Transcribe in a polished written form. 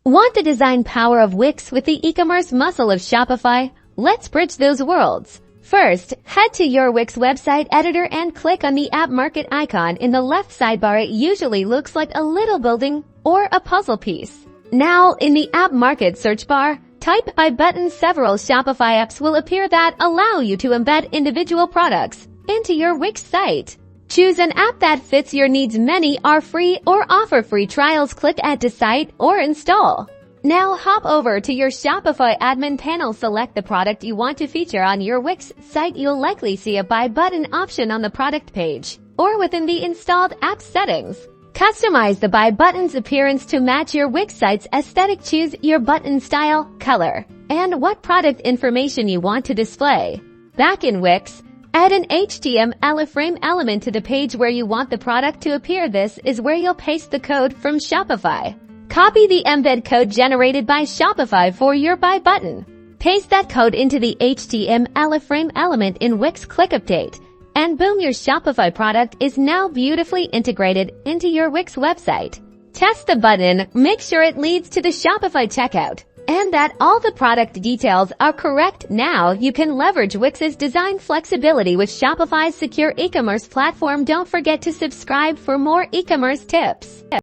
Want the design power of Wix with the e-commerce muscle of Shopify? Let's bridge those worlds. First, head to your Wix website editor and click on the App Market icon in the left sidebar. It usually looks like a little building or a puzzle piece. Now, in the App Market search bar, type "buy" button. Several Shopify apps will appear that allow you to embed individual products into your Wix site. Choose an app that fits your needs. Many are free or offer free trials. Click Add to Site or Install. Now hop over to your Shopify admin panel. Select the product you want to feature on your Wix site. You'll likely see a buy button option on the product page or within the installed app settings. Customize the buy button's appearance to match your Wix site's aesthetic. Choose your button style, color, and what product information you want to display. Back in Wix, add an HTML frame element to the page where you want the product to appear. This is where you'll paste the code from Shopify. Copy the embed code generated by Shopify for your buy button. Paste that code into the HTML frame element in Wix. Click Update, and boom, your Shopify product is now beautifully integrated into your Wix website. Test the button, make sure it leads to the Shopify checkout, and that all the product details are correct. Now you can leverage Wix's design flexibility with Shopify's secure e-commerce platform. Don't forget to subscribe for more e-commerce tips.